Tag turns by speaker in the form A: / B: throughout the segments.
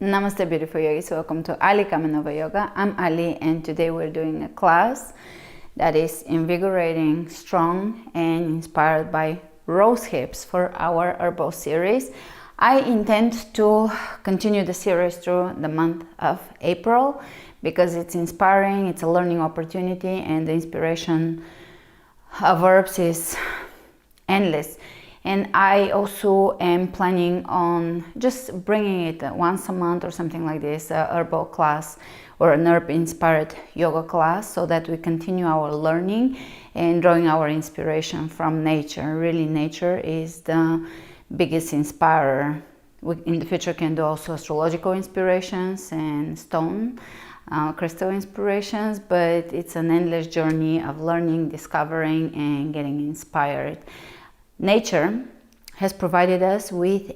A: Namaste beautiful yogis, welcome to Ali Kamenova Yoga. I'm Ali and today we're doing a class that is invigorating, strong and inspired by rose hips for our herbal series. I intend to continue the series through the month of April because it's inspiring, it's a learning opportunity, and the inspiration of herbs is endless. And I also am planning on just bringing it once a month or something like this, a herbal class or an herb-inspired yoga class, so that we continue our learning and drawing our inspiration from nature. Really, nature is the biggest inspirer. We in the future can do also astrological inspirations and stone, crystal inspirations, but it's an endless journey of learning, discovering, and getting inspired. Nature has provided us with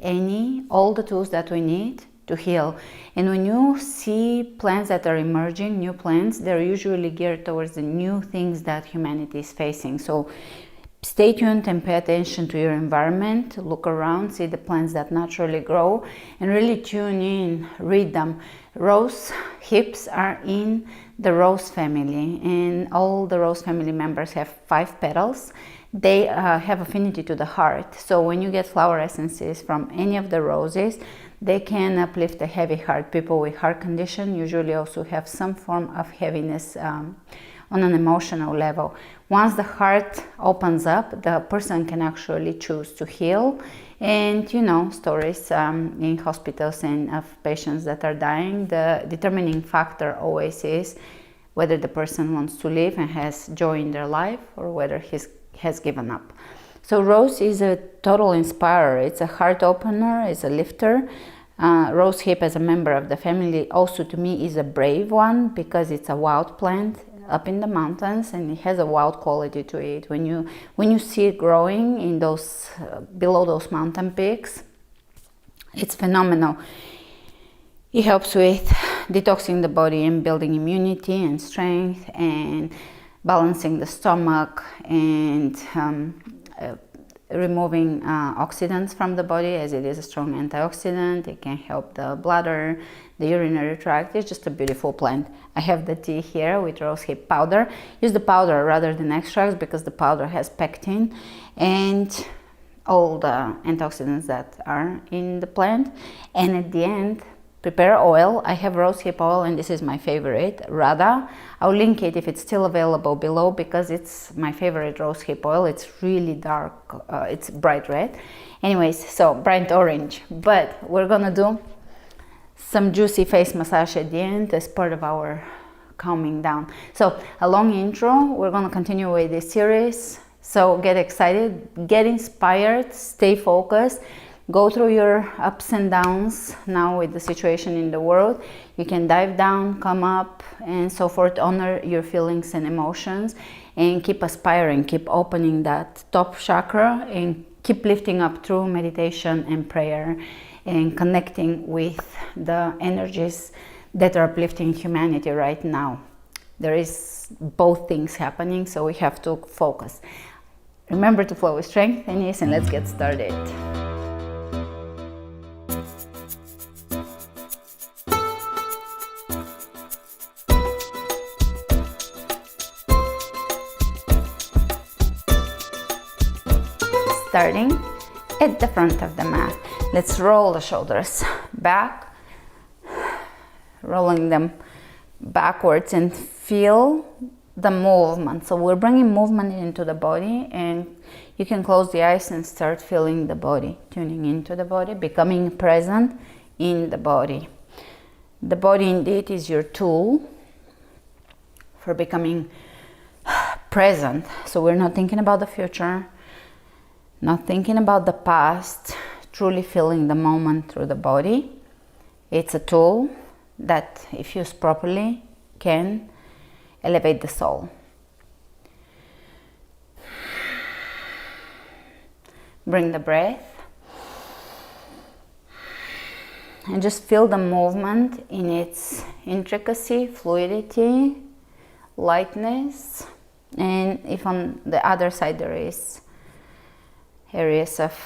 A: all the tools that we need to heal. And when you see plants that are emerging, new plants, they're usually geared towards the new things that humanity is facing. So stay tuned and pay attention to your environment, look around, see the plants that naturally grow, and really tune in, read them. Rose hips are in the rose family, and all the rose family members have 5 petals. They have affinity to the heart. So when you get flower essences from any of the roses, they can uplift a heavy heart. People with heart condition usually also have some form of heaviness on an emotional level. Once the heart opens up, the person can actually choose to heal. And you know, stories in hospitals and of patients that are dying, the determining factor always is whether the person wants to live and has joy in their life, or whether has given up. So rose is a total inspirer. It's a heart opener, it's a lifter. Rose hip, as a member of the family, also to me is a brave one, because it's a wild plant up in the mountains and it has a wild quality to it. When you see it growing in those below those mountain peaks, it's phenomenal. It helps with detoxing the body and building immunity and strength and balancing the stomach and removing oxidants from the body, as it is a strong antioxidant. It can help the bladder, the urinary tract. It's just a beautiful plant. I have the tea here with rose hip powder. Use the powder rather than extracts, because the powder has pectin and all the antioxidants that are in the plant. And at the end, prepare oil. I have rose hip oil, and this is my favorite, Radha. I'll link it if it's still available below, because it's my favorite rose hip oil. It's really dark, it's bright red. Anyways, so bright orange. But we're gonna do some juicy face massage at the end as part of our calming down. So a long intro, we're gonna continue with this series. So get excited, get inspired, stay focused. Go through your ups and downs now with the situation in the world. You can dive down, come up, and so forth. Honor your feelings and emotions, and keep aspiring, keep opening that top chakra, and keep lifting up through meditation and prayer, and connecting with the energies that are uplifting humanity right now. There is both things happening, so we have to focus. Remember to flow with strength and ease, and let's get started. Starting at the front of the mat. Let's roll the shoulders back, rolling them backwards, and feel the movement. So we're bringing movement into the body, and you can close the eyes and start feeling the body, tuning into the body, becoming present in the body. The body indeed is your tool for becoming present. So we're not thinking about the future, not thinking about the past, truly feeling the moment through the body. It's a tool that, if used properly, can elevate the soul. Bring the breath and just feel the movement in its intricacy, fluidity, lightness. And if on the other side there is areas of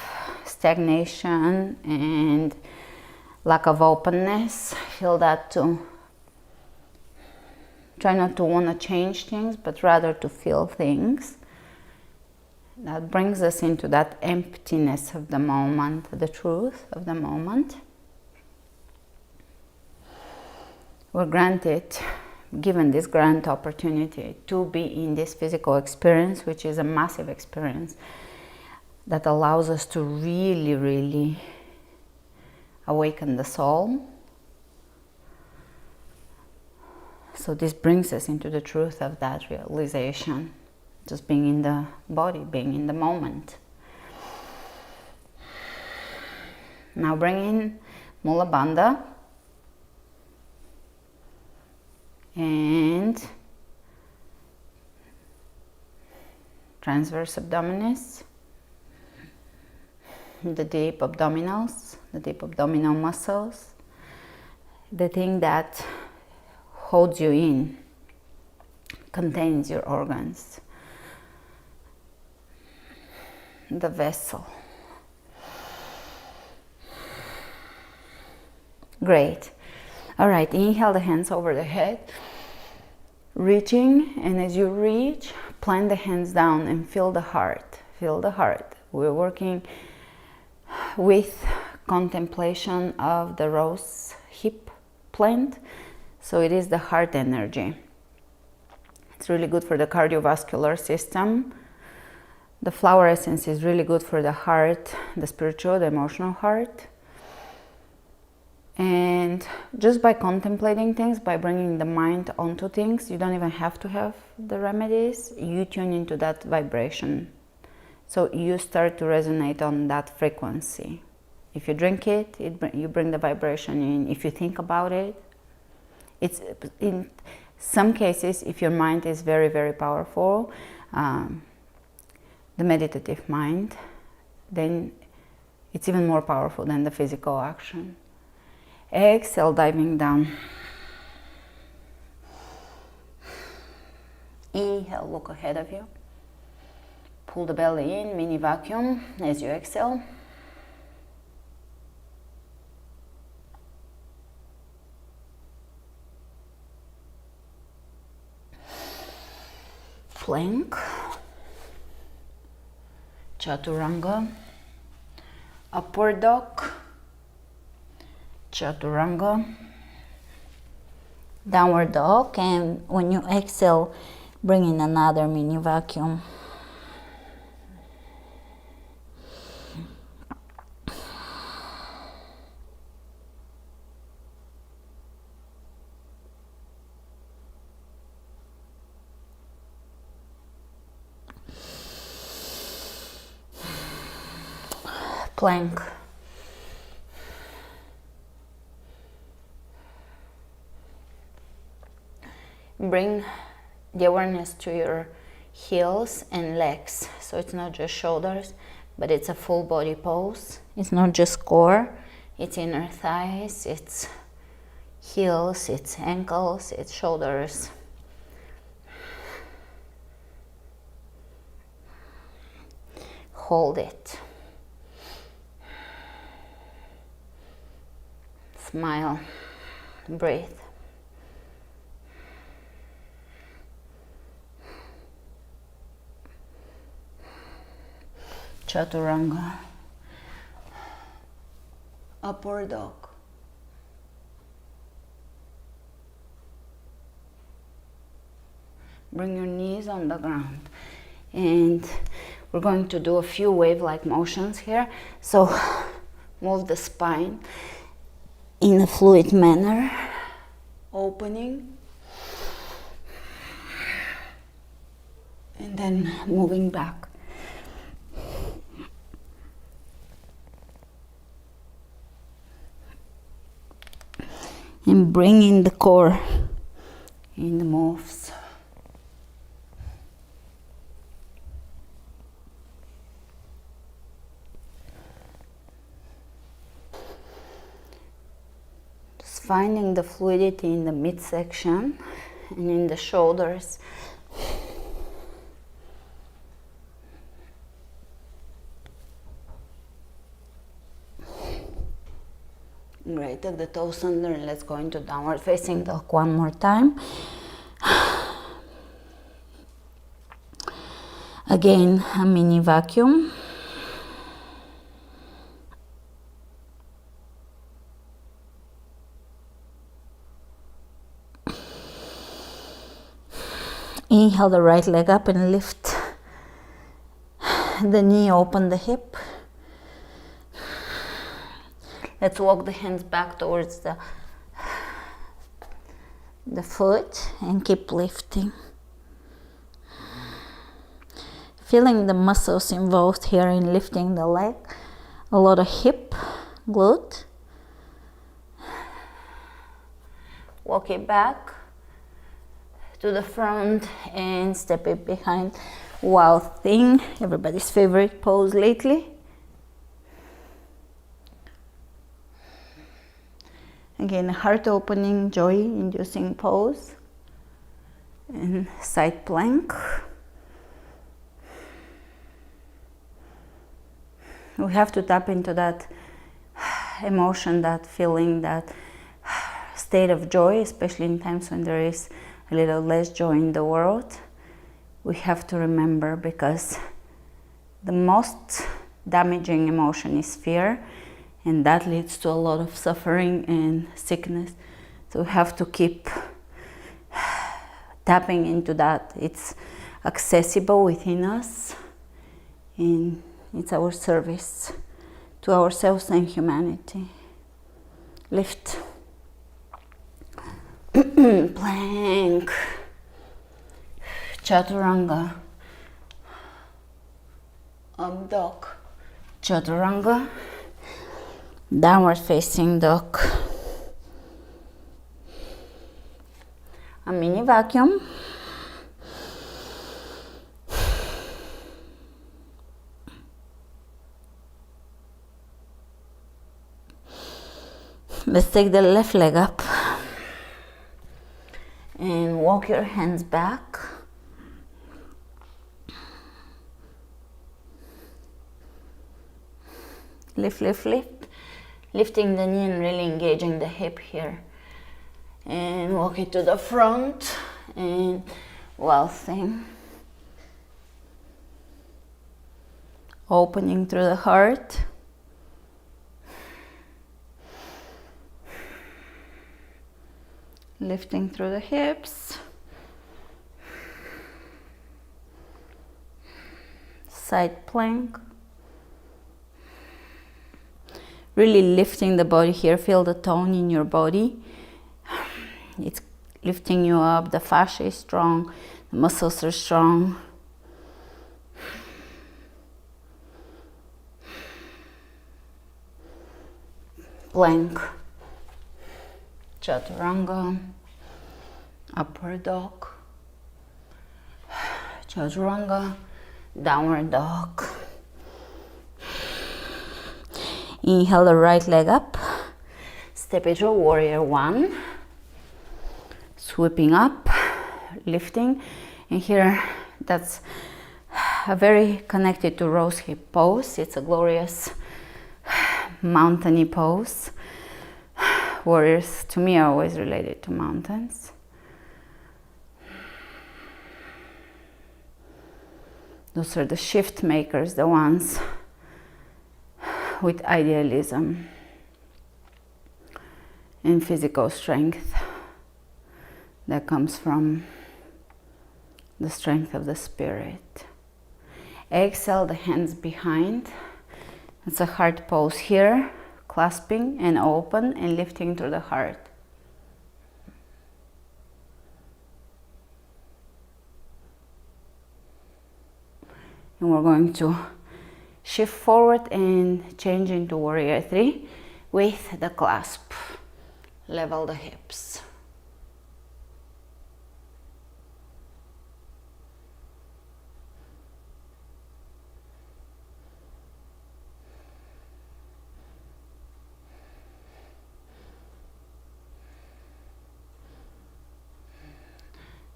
A: stagnation and lack of openness. Feel that too. Try not to want to change things, but rather to feel things. That brings us into that emptiness of the moment, the truth of the moment. We're given this grand opportunity to be in this physical experience, which is a massive experience that allows us to really, really awaken the soul. So this brings us into the truth of that realization, just being in the body, being in the moment. Now bring in Mula Bandha and transverse abdominis, the deep abdominals, the deep abdominal muscles, the thing that holds you in, contains your organs, the vessel. Great. All right, inhale the hands over the head, reaching, and as you reach, plant the hands down and feel the heart. Feel the heart. We're working with contemplation of the rose hip plant. So it is the heart energy. It's really good for the cardiovascular system. The flower essence is really good for the heart, the spiritual, the emotional heart. And just by contemplating things, by bringing the mind onto things, you don't even have to have the remedies. You tune into that vibration. So you start to resonate on that frequency. If you drink it, you bring the vibration in. If you think about it, it's in some cases, if your mind is very, very powerful, the meditative mind, then it's even more powerful than the physical action. Exhale, diving down. Inhale, look ahead of you. Pull the belly in, mini vacuum as you exhale. Plank, chaturanga, upward dog, chaturanga, downward dog, and when you exhale, bring in another mini vacuum. Plank. Bring the awareness to your heels and legs. So it's not just shoulders, but it's a full body pose. It's not just core, it's inner thighs, it's heels, it's ankles, it's shoulders. Hold it. Smile, breathe. Chaturanga, upward dog. Bring your knees on the ground, and we're going to do a few wave-like motions here. So move the spine in a fluid manner, opening, and then moving back. And bring in the core in the moves. Just finding the fluidity in the midsection and in the shoulders. great. Take the toes under and let's go into downward facing dog one more time. Again, a mini vacuum. Inhale the right leg up and lift the knee, open the hip. Let's walk the hands back towards the foot and keep lifting. Feeling the muscles involved here in lifting the leg. A lot of hip, glute. Walk it back to the front and step it behind. Wild thing, everybody's favorite pose lately. Again, heart opening, joy inducing pose. And side plank. We have to tap into that emotion, that feeling, that state of joy, especially in times when there is a little less joy in the world. We have to remember, because the most damaging emotion is fear, and that leads to a lot of suffering and sickness. So we have to keep tapping into that. It's accessible within us, and it's our service to ourselves and humanity. Lift. Plank. Chaturanga. Up dog. Chaturanga. Downward facing dog. A mini vacuum. Let's take the left leg up and walk your hands back. Lift, lift, lift. Lifting the knee and really engaging the hip here. And walk it to the front and wild thing. Opening through the heart. Lifting through the hips. Side plank. Really lifting the body here. Feel the tone in your body. It's lifting you up. The fascia is strong. The muscles are strong. Plank. Chaturanga. Upward dog. Chaturanga. Downward dog. Inhale the right leg up. Step into warrior one. Sweeping up, lifting. And here, that's a very connected to rose hip pose. It's a glorious mountainy pose. Warriors, to me, are always related to mountains. Those are the shift makers, the ones with idealism and physical strength that comes from the strength of the spirit. Exhale, the hands behind. It's a heart pose here, clasping and open and lifting through the heart. And we're going to shift forward and change into warrior three with the clasp. Level the hips.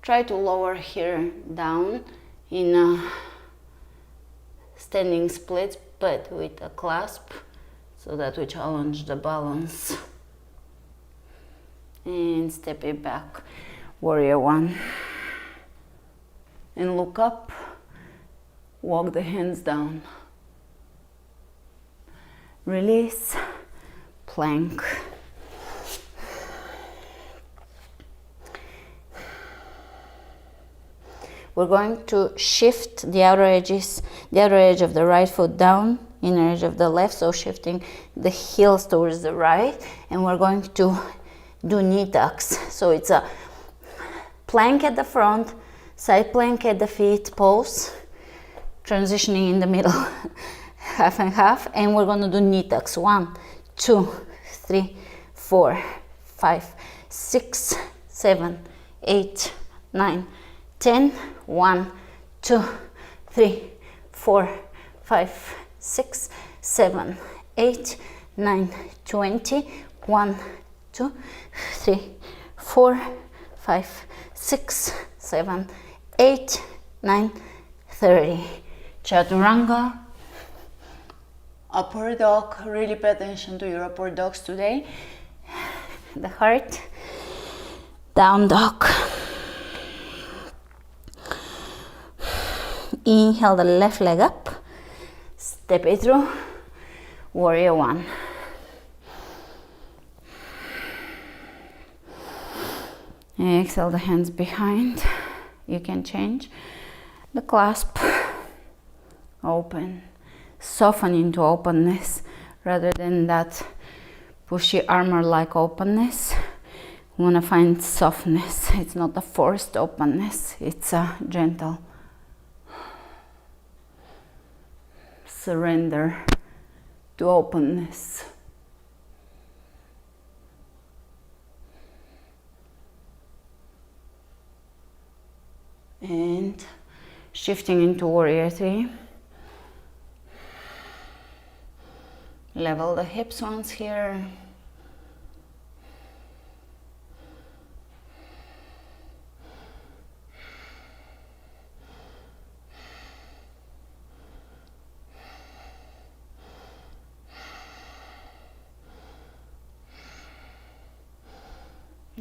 A: Try to lower here down in a standing split, but with a clasp, so that we challenge the balance and step it back, warrior one, and look up, walk the hands down, release, plank. We're going to shift the outer edge of the right foot down, inner edge of the left, so shifting the heels towards the right, and we're going to do knee tucks. So it's a plank at the front, side plank at the feet pose, transitioning in the middle, half and half, and we're going to do knee tucks. 1, 2, 3, 4, 5, 6, 7, 8, 9, 10. 1, 2, 3, 4, 5, 6, 7, 8, 9, 20. 1, 2, 3, 4, 5, 6, 7, 8, 9, 30. Chaturanga, upward dog. Really pay attention to your upward dogs today. The heart, down dog. Inhale the left leg up, step it through, warrior one. Exhale the hands behind. You can change the clasp, open, soften into openness rather than that pushy armor-like openness. We want to find softness. It's not a forced openness, it's a gentle surrender to openness. And shifting into warrior three. Level the hips once here.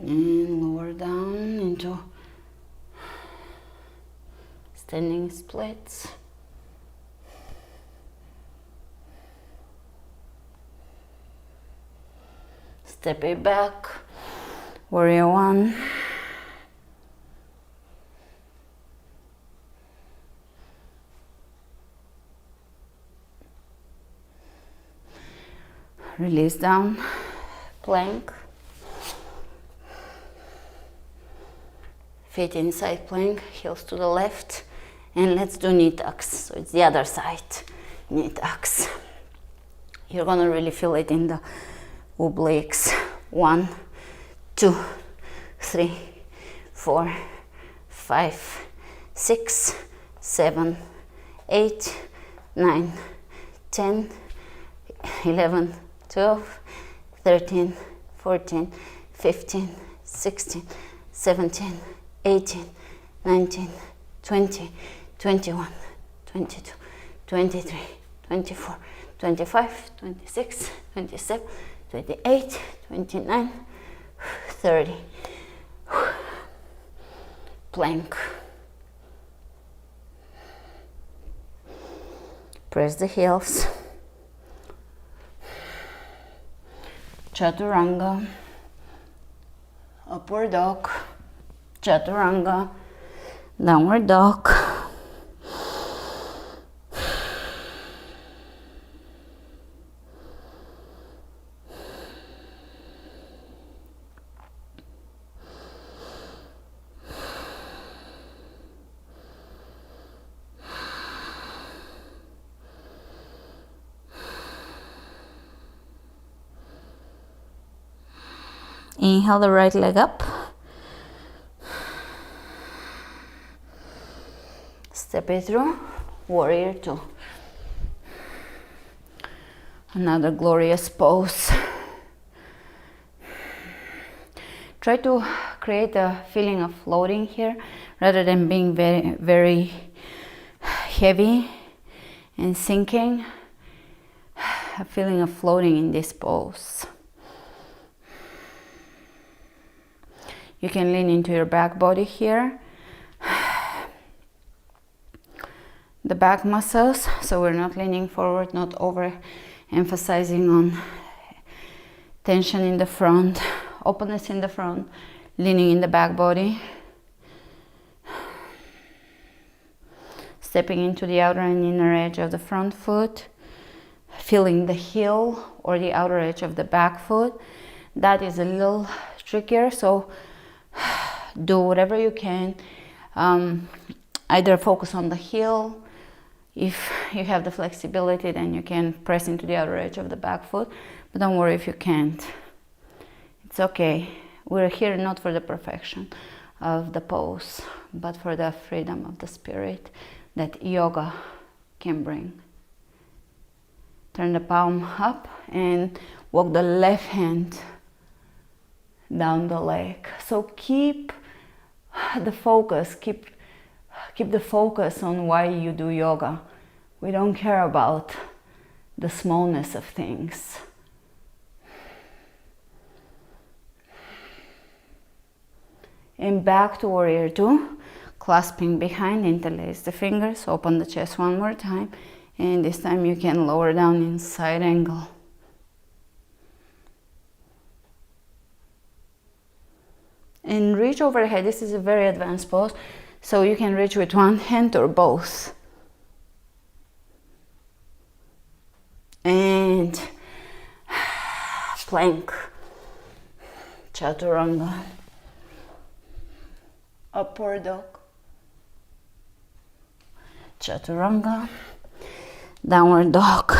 A: And lower down into standing splits. Step it back, warrior one. Release down, plank. Feet inside plank, heels to the left, and let's do knee tucks. So it's the other side, knee tucks. You're gonna really feel it in the obliques. 1, 2, 3, 4, 5, 6, 7, 8, 9, 10, 11, 12, 13, 14, 15, 16, 17, 18, 19, 20, 21, 22, 23, 24, 25, 26, 27, 28, 29, 30. Plank. Press the heels. Chaturanga. Upward dog. Chaturanga. Downward dog. Inhale the right leg up. Step it through, warrior two. Another glorious pose. Try to create a feeling of floating here rather than being very, very heavy and sinking. A feeling of floating in this pose. You can lean into your back body here, the back muscles, so we're not leaning forward, not over emphasizing on tension in the front, openness in the front, leaning in the back body, stepping into the outer and inner edge of the front foot, feeling the heel or the outer edge of the back foot. That is a little trickier, so do whatever you can. Either focus on the heel. If you have the flexibility, then you can press into the outer edge of the back foot, but don't worry if you can't. It's okay. We're here not for the perfection of the pose, but for the freedom of the spirit that yoga can bring. Turn the palm up and walk the left hand down the leg. So keep the focus, keep the focus on why you do yoga. We don't care about the smallness of things. And back to warrior two, clasping behind, interlace the fingers, open the chest one more time, and this time you can lower down in side angle. And reach overhead. This is a very advanced pose, so you can reach with one hand or both. And plank, chaturanga, upward dog, chaturanga, downward dog.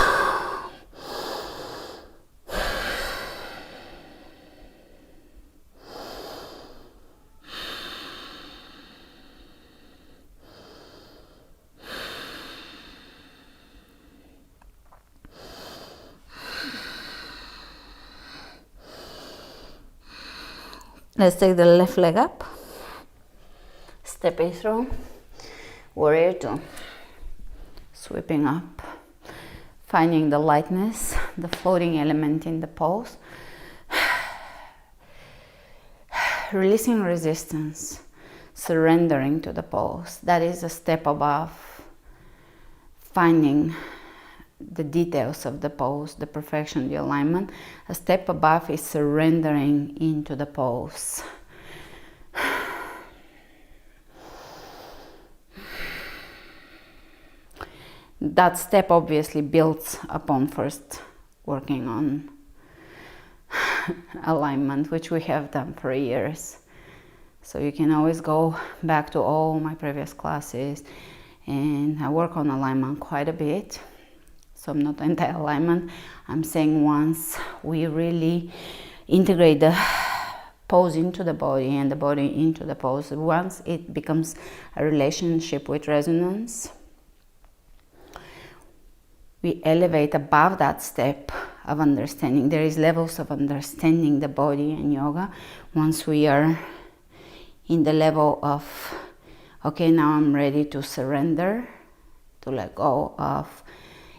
A: Let's take the left leg up, stepping through, warrior two, sweeping up, finding the lightness, the floating element in the pose, releasing resistance, surrendering to the pose. That is a step above finding the details of the pose, the perfection, the alignment. A step above is surrendering into the pose. That step obviously builds upon first working on alignment, which we have done for years. So you can always go back to all my previous classes, and I work on alignment quite a bit. So I'm not anti-alignment. I'm saying once we really integrate the pose into the body and the body into the pose, once it becomes a relationship with resonance, we elevate above that step of understanding. There is levels of understanding the body in yoga. Once we are in the level of, okay, now I'm ready to surrender, to let go of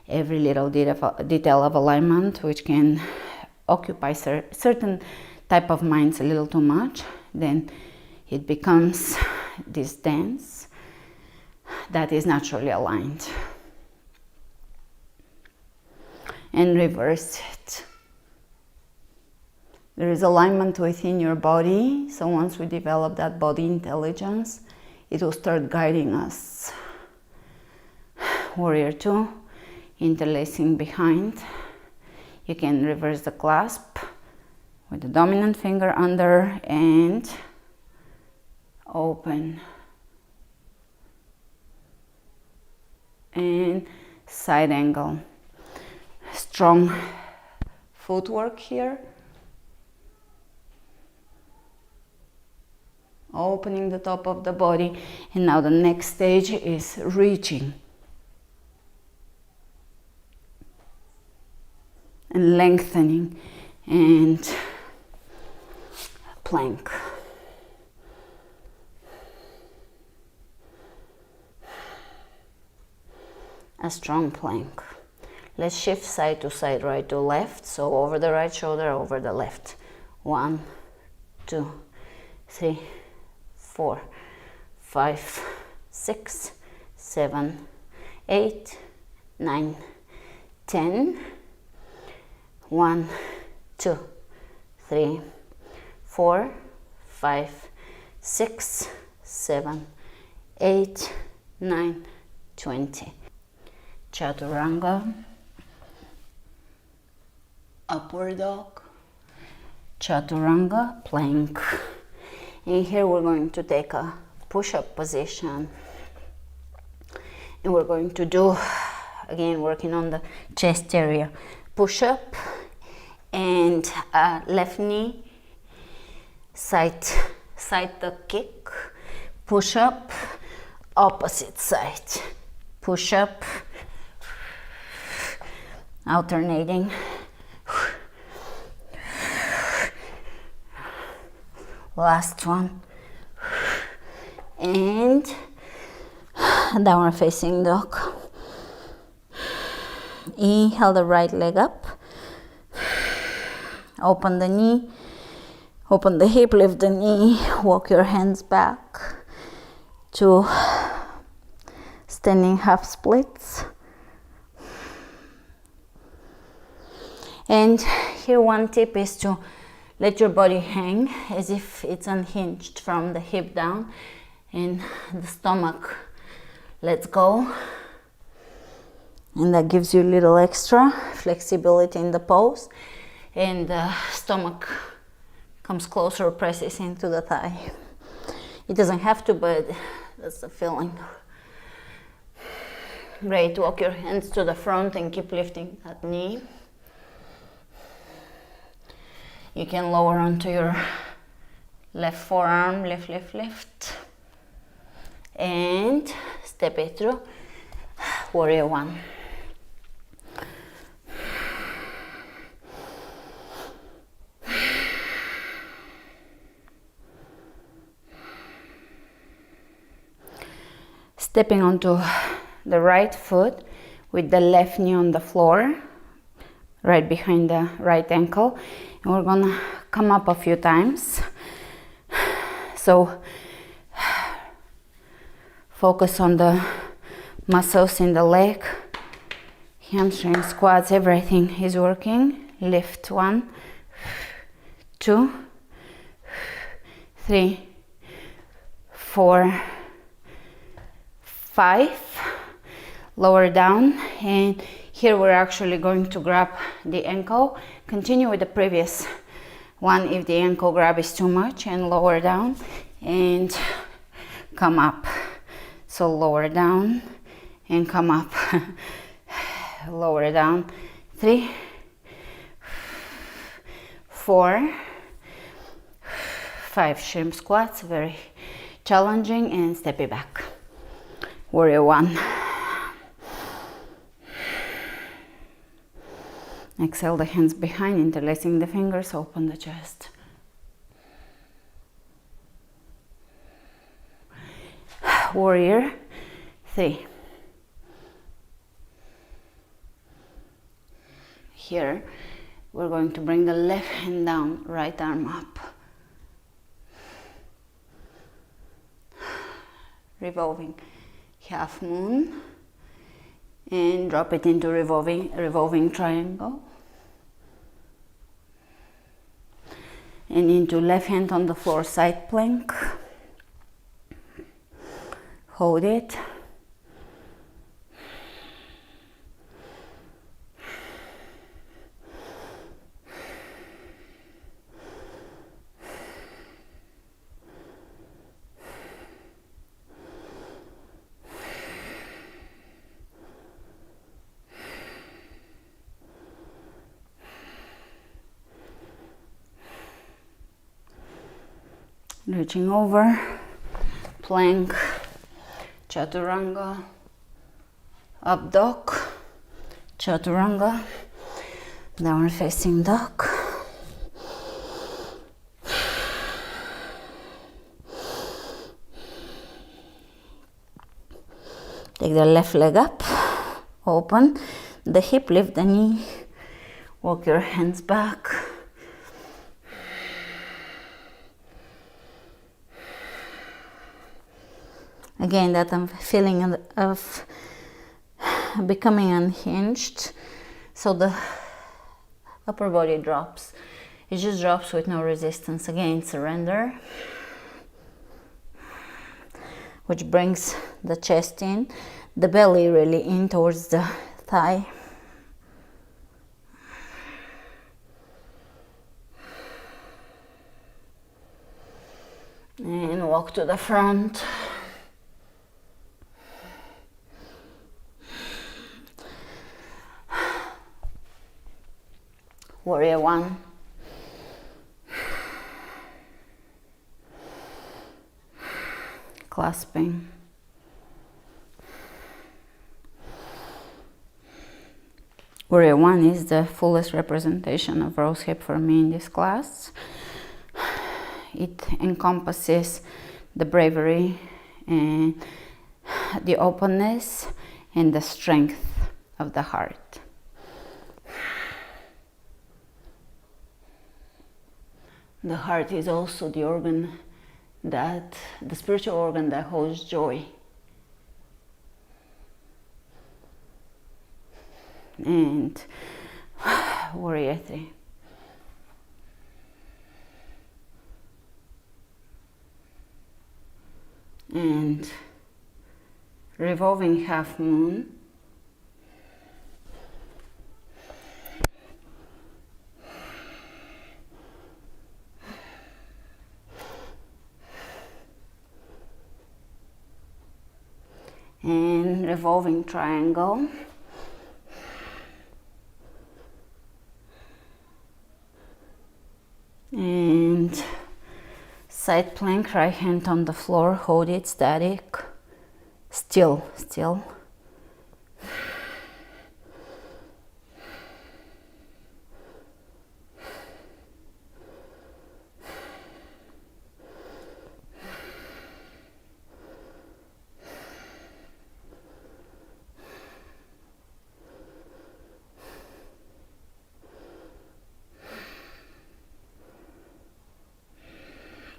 A: every little detail of alignment, which can occupy certain type of minds a little too much, then it becomes this dance that is naturally aligned. And reverse it. There is alignment within your body, so once we develop that body intelligence, it will start guiding us. Warrior two, interlacing behind. You can reverse the clasp with the dominant finger under and open. And side angle. Strong footwork here. Opening the top of the body, and now the next stage is reaching and lengthening and plank. A strong plank. Let's shift side to side, right to left. So over the right shoulder, over the left. 1, 2, 3, 4, 5, 6, 7, 8, 9, 10. 1, 2, 3, 4, 5, 6, 7, 8, 9, 20. Chaturanga, upward dog, chaturanga, plank. And here we're going to take a push-up position. And we're going to do, again, working on the chest area. Push-up and left knee, side tuck kick, push-up, opposite side, push-up, alternating. Last one. And downward facing dog. Inhale the right leg up. Open the knee. Open the hip, lift the knee. Walk your hands back to standing half splits. And here one tip is to let your body hang as if it's unhinged from the hip down, and the stomach lets go. And that gives you a little extra flexibility in the pose. And the stomach comes closer, presses into the thigh. It doesn't have to, but that's the feeling. Great. Walk your hands to the front and keep lifting that knee. You can lower onto your left forearm, lift. And step it through. Warrior one. Stepping onto the right foot with the left knee on the floor, right behind the right ankle. And we're gonna come up a few times. So focus on the muscles in the leg, hamstrings, quads, everything is working. Lift 1, 2, 3, 4, 5. Lower down, and here we're actually going to grab the ankle. Continue with the previous one if the ankle grab is too much, and lower down and come up. So lower down and come up. Lower down. 3, 4, 5. Shrimp squats, very challenging, and step it back. Warrior one. Exhale the hands behind, interlacing the fingers, open the chest. Warrior 3. Here, we're going to bring the left hand down, right arm up. Revolving half moon. And drop it into revolving triangle. And into left hand on the floor, side plank. Hold it. Reaching over, plank, chaturanga, up dog, chaturanga, downward facing dog. Take the left leg up, open the hip, lift the knee, walk your hands back. again, that I'm feeling of becoming unhinged. So the upper body drops. It just drops with no resistance. Again, surrender, which brings the chest in, the belly really in towards the thigh. And walk to the front. Warrior one. Clasping. Warrior one is the fullest representation of rose hip for me in this class. It encompasses the bravery and the openness and the strength of the heart. The heart is also the organ the spiritual organ that holds joy. And warrior three. And revolving half moon. And revolving triangle. And side plank, right hand on the floor, hold it static, still.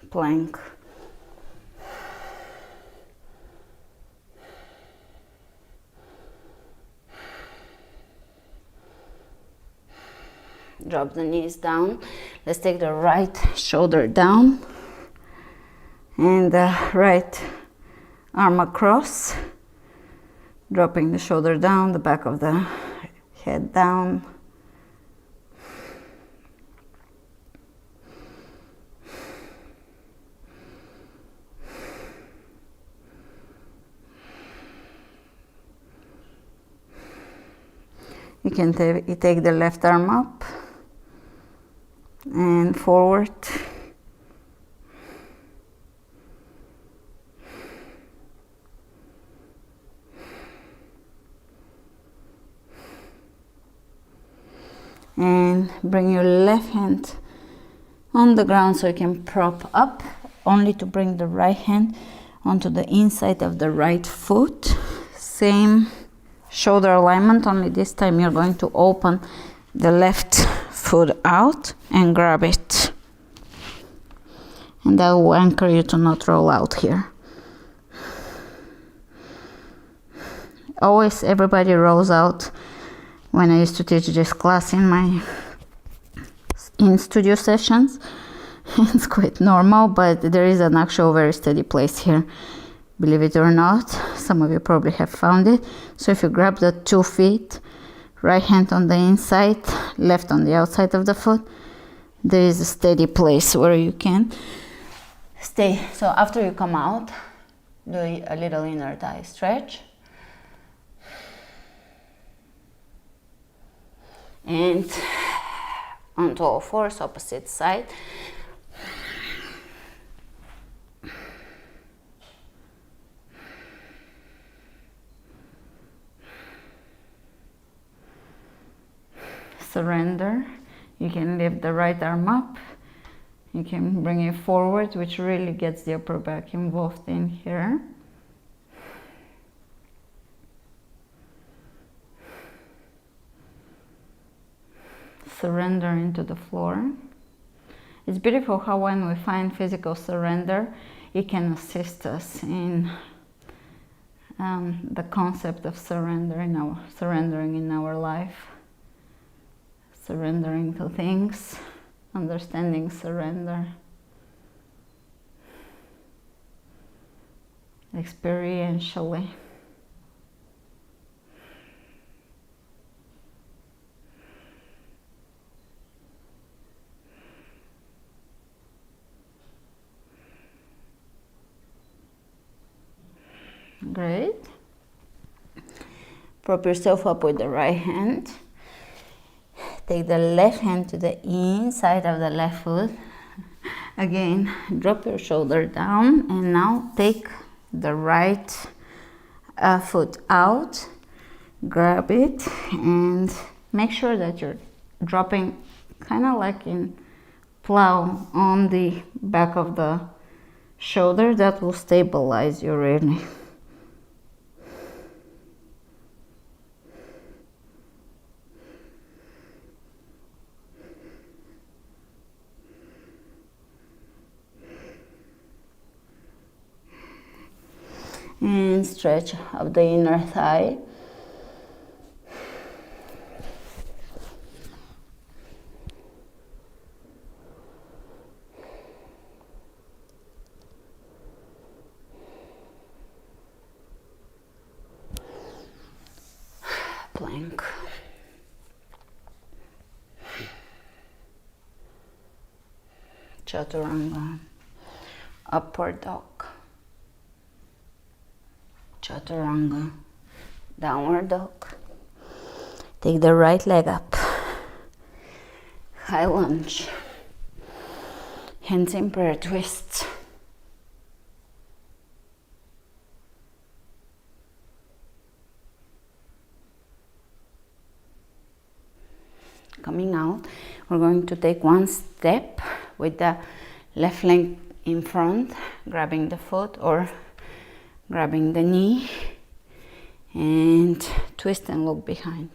A: Plank. Drop the knees down. Let's take the right shoulder down and the right arm across, dropping the shoulder down, the back of the head down. You can take the left arm up and forward. And bring your left hand on the ground so you can prop up, only to bring the right hand onto the inside of the right foot. Same shoulder alignment, only this time you're going to open the left foot out and grab it. And that will anchor you to not roll out here. Always everybody rolls out when I used to teach this class in studio sessions. It's quite normal, but there is an actual very steady place here. Believe it or not, some of you probably have found it. So if you grab the 2 feet, right hand on the inside, left on the outside of the foot, there is a steady place where you can stay. So after you come out, do a little inner thigh stretch. And onto all fours, opposite side. Surrender. You can lift the right arm up. You can bring it forward, which really gets the upper back involved in here. Surrender into the floor. It's beautiful how when we find physical surrender, it can assist us in the concept of surrendering in our life, surrendering to things, understanding surrender, experientially. Great. Prop yourself up with the right hand. Take the left hand to the inside of the left foot. Again, drop your shoulder down, and now take the right foot out. Grab it and make sure that you're dropping kind of like in plow on the back of the shoulder. That will stabilize you really. And stretch of the inner thigh. Plank. Chaturanga. Upward dog. Chaturanga, downward dog. Take the right leg up. High lunge. Hands in prayer twist. Coming out, we're going to take one step with the left leg in front, grabbing the foot or grabbing the knee, and twist and look behind.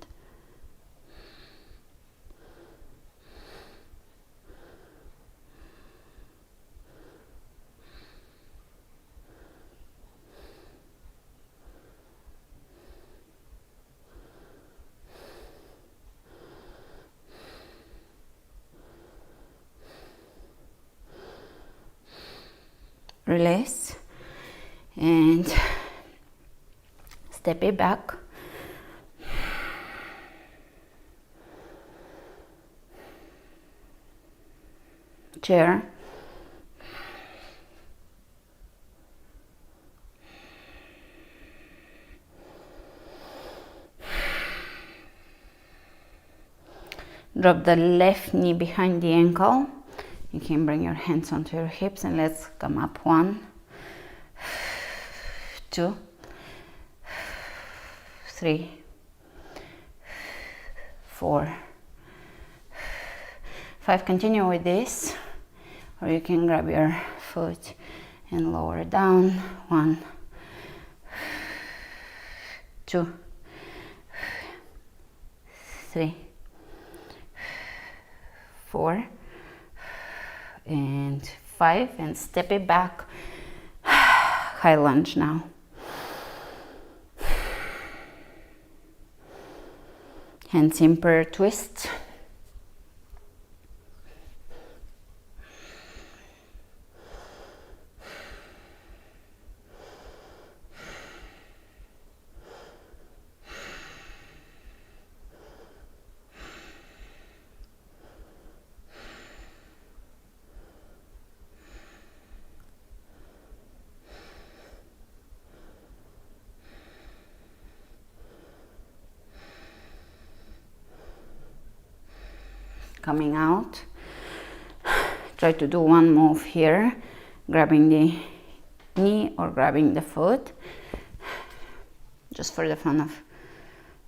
A: Release and step it back. Chair. Drop the left knee behind the ankle. You can bring your hands onto your hips and let's come up. 1, 2, 3, 4, 5. Continue with this, or you can grab your foot and lower down. 1, 2, 3, 4, and 5, and step it back. High lunge now. Hands in prayer twist. Coming out, try to do one move here, grabbing the knee or grabbing the foot, just for the fun of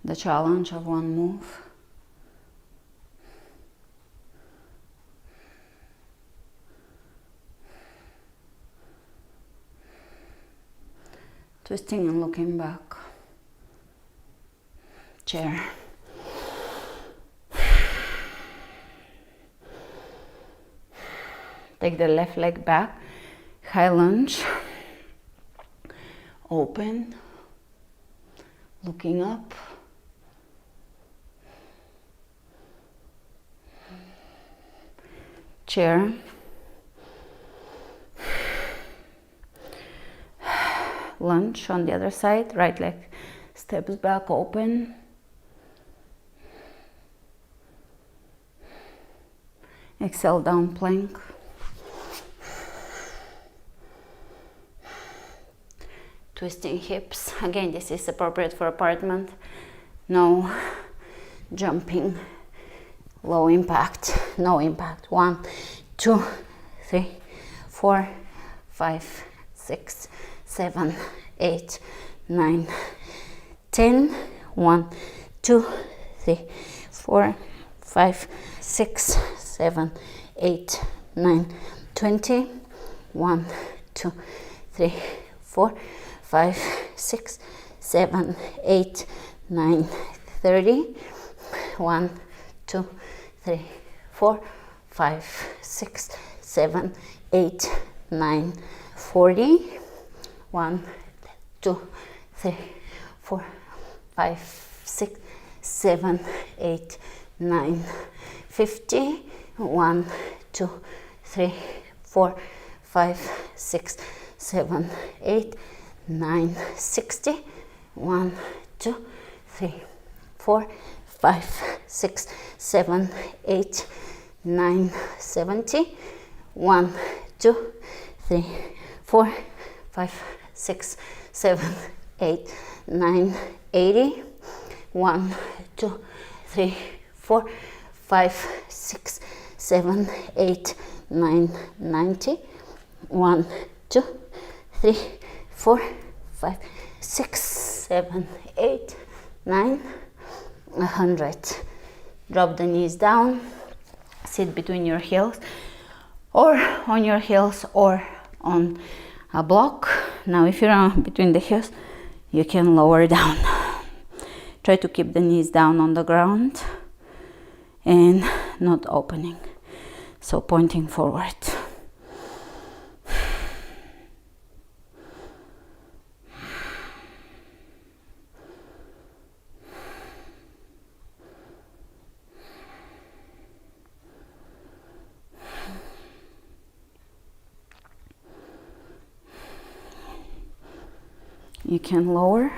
A: the challenge of one move. Twisting and looking back. Chair. Take the left leg back, high lunge, open, looking up. Chair. Lunge on the other side, right leg steps back open. Exhale, down plank. Twisting hips. Again, this is appropriate for apartment. No jumping. Low impact. No impact. 1, 2, 3, 4, 5, 6, 7, 8, 9, 10. 1, 2, 3, 4, 5, 6, 7, 8, 9, 20. 1, 2, 3, 4, 5, 6, 7, 8, 9, 30. 1, 2, 3, 4, 5, 6, 7, 8, 9, 40. 1, 2, 3, 4, 5, 6, 7, 8, 9, 50. 1, 2, 3, 4, 5, 6, 7, 8, 9, 60. 1, 2, 3, 4, 5, 6, 7, 8, 9, 70. 1, 2, 3, 4, 5, 6, 7, 8, 9, 80. 1, 2, 3, 4, 5, 6, 7, 8, 9, 90. 1, 2, 3, 4, 5, 6, 7, 8, 9, 100. Drop the knees down, sit between your heels or on your heels or on a block. Now if you're between the heels, you can lower down. Try to keep the knees down on the ground and not opening, so pointing forward. You can lower.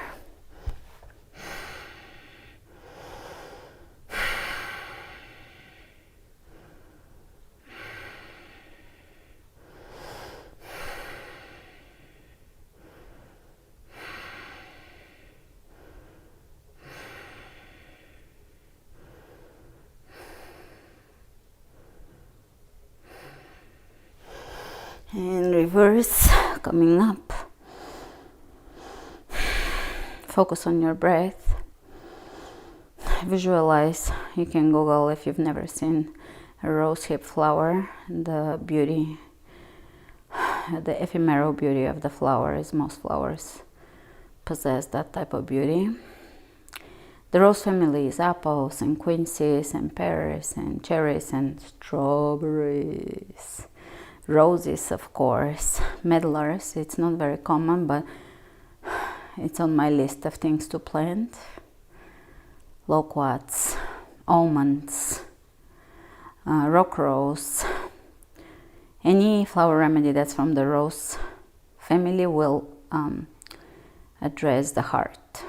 A: And reverse, coming up. Focus on your breath. Visualize. You can Google if you've never seen a rosehip flower. The beauty, the ephemeral beauty of the flower is most flowers possess that type of beauty. The rose family is apples and quinces and pears and cherries and strawberries. Roses, of course. Medlars, it's not very common, but it's on my list of things to plant. Loquats, almonds, rock rose. Any flower remedy that's from the rose family will address the heart.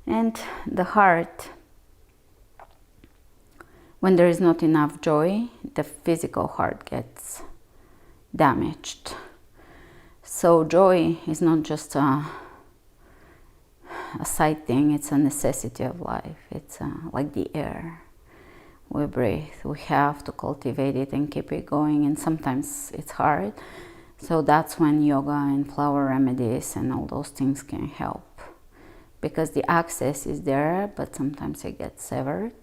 A: And the heart, when there is not enough joy, the physical heart gets damaged. So joy is not just a side thing, it's a necessity of life. It's like the air we breathe. We have to cultivate it and keep it going, and sometimes it's hard. So that's when yoga and flower remedies and all those things can help, because the access is there, but sometimes it gets severed.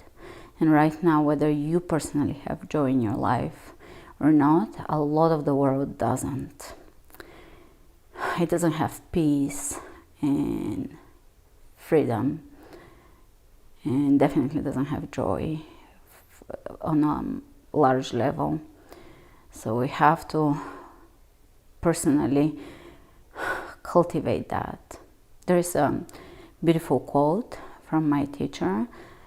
A: And right now, whether you personally have joy in your life or not, a lot of the world doesn't. It doesn't have peace and freedom, and definitely doesn't have joy on a large level. So we have to personally cultivate that. There is a beautiful quote from my teacher: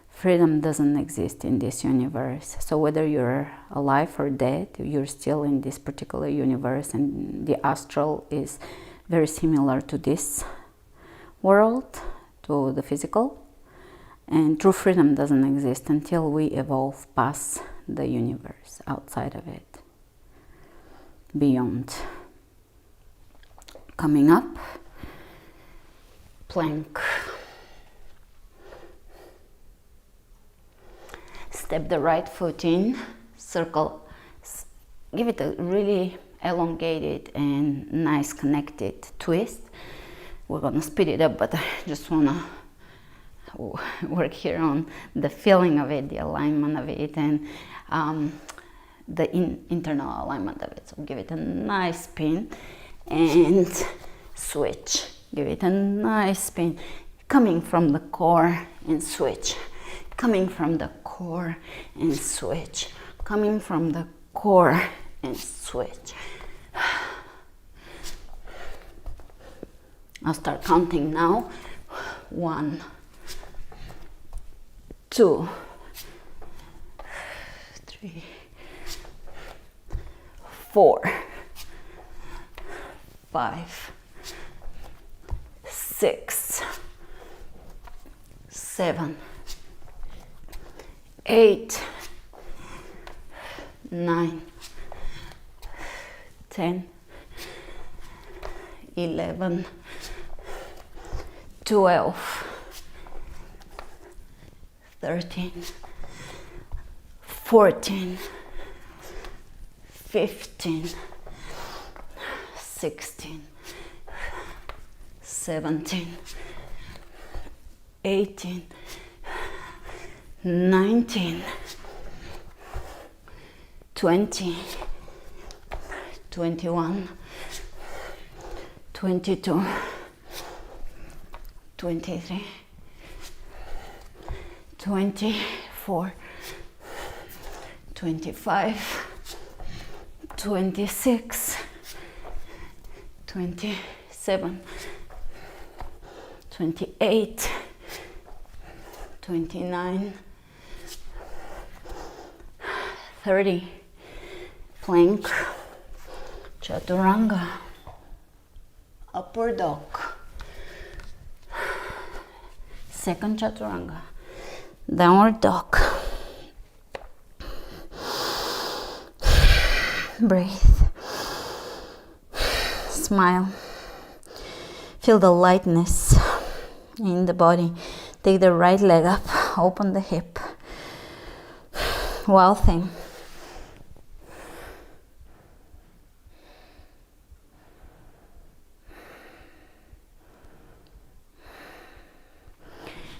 A: freedom doesn't exist in this universe. So whether you're alive or dead, you're still in this particular universe, and the astral is very similar to this world, to the physical. And true freedom doesn't exist until we evolve past the universe, outside of it, beyond. Coming up, plank. Step the right foot in, circle, give it a really elongated and nice connected twist. We're gonna speed it up, but I just wanna work here on the feeling of it, the alignment of it, and the internal alignment of it. So give it a nice spin and switch. Give it a nice spin, coming from the core and switch. Coming from the core and switch. Coming from the core and switch. I'll start counting now. 1, 2, 3, 4, 5, 6, 7, 8, 9, 10, 11, 12, 13, 14, 15, 16, 17, 18, 19, 20, 21, 22, 23, 24, 25, 26, 27, 28, 29, 30, plank, chaturanga, upward dog, second chaturanga, downward dog. Breathe, smile, feel the lightness in the body. Take the right leg up, open the hip. Wild thing.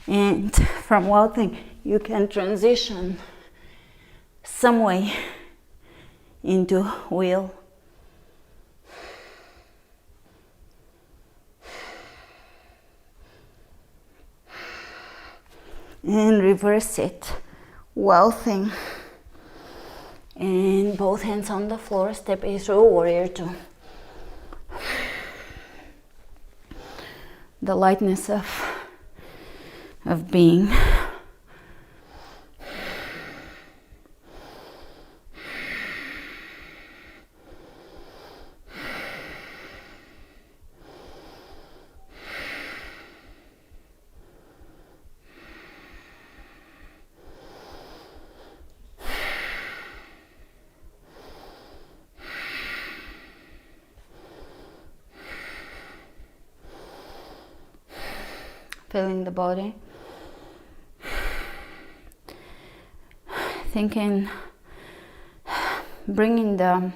A: And from wild thing, you can transition some way into wheel. And reverse it, wild thing. And both hands on the floor, step it through warrior 2. The lightness of being. Feeling the body, thinking, bringing the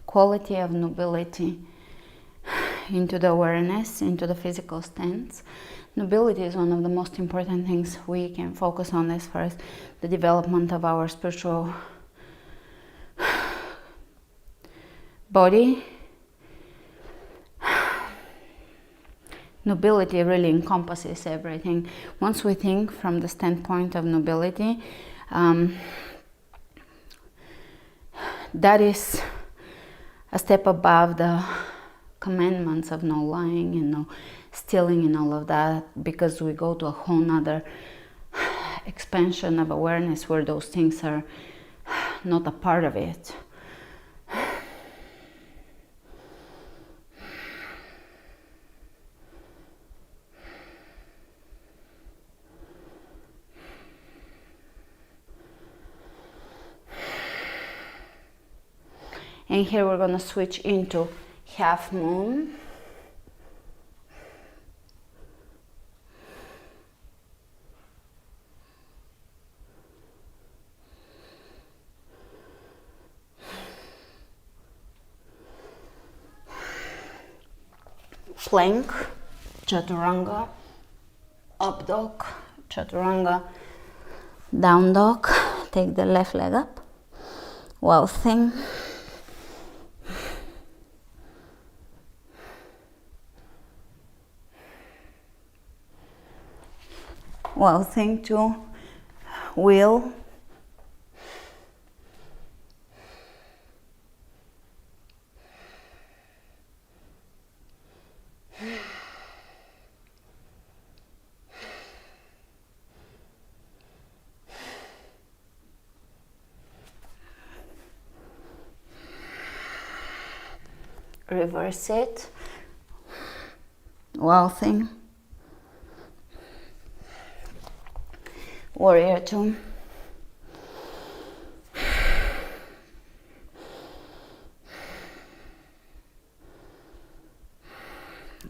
A: quality of nobility into the awareness, into the physical stance. Nobility is one of the most important things we can focus on as far as the development of our spiritual body. Nobility really encompasses everything. Once we think from the standpoint of nobility, that is a step above the commandments of no lying and no stealing and all of that, because we go to a whole nother expansion of awareness where those things are not a part of it. And here we're going to switch into half moon. Plank, chaturanga, up dog, chaturanga, down dog. Take the left leg up. Wild thing. Wild thing to wheel. Reverse it. Wild thing. Warrior two.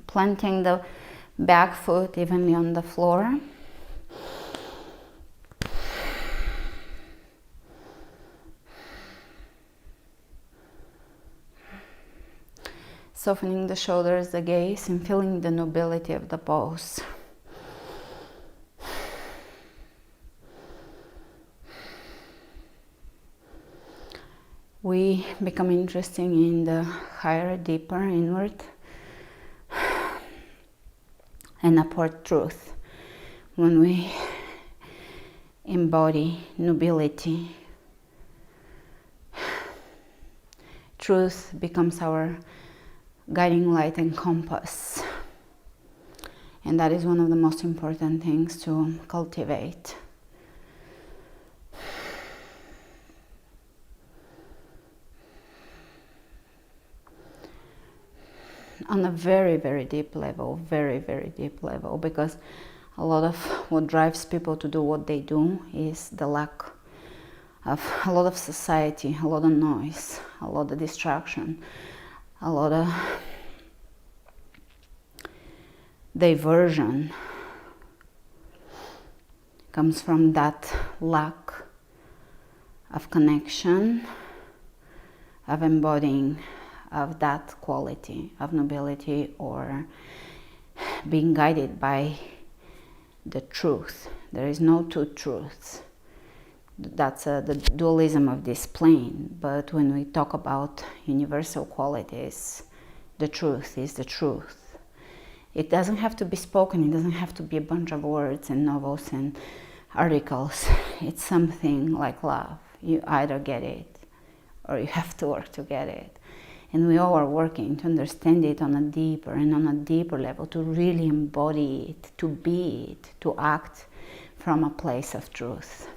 A: Planting the back foot evenly on the floor. Softening the shoulders, the gaze, and feeling the nobility of the pose. We become interested in the higher, deeper, inward and upward truth when we embody nobility. Truth becomes our guiding light and compass, and that is one of the most important things to cultivate. On a very, very deep level, very, very deep level, because a lot of what drives people to do what they do is the lack of a lot of society, a lot of noise, a lot of distraction, a lot of diversion comes from that lack of connection, of embodying of that quality of nobility, or being guided by the truth. There is no two truths. That's the dualism of this plane. But when we talk about universal qualities, the truth is the truth. It doesn't have to be spoken. It doesn't have to be a bunch of words and novels and articles. It's something like love. You either get it or you have to work to get it. And we all are working to understand it on a deeper and on a deeper level, to really embody it, to be it, to act from a place of truth.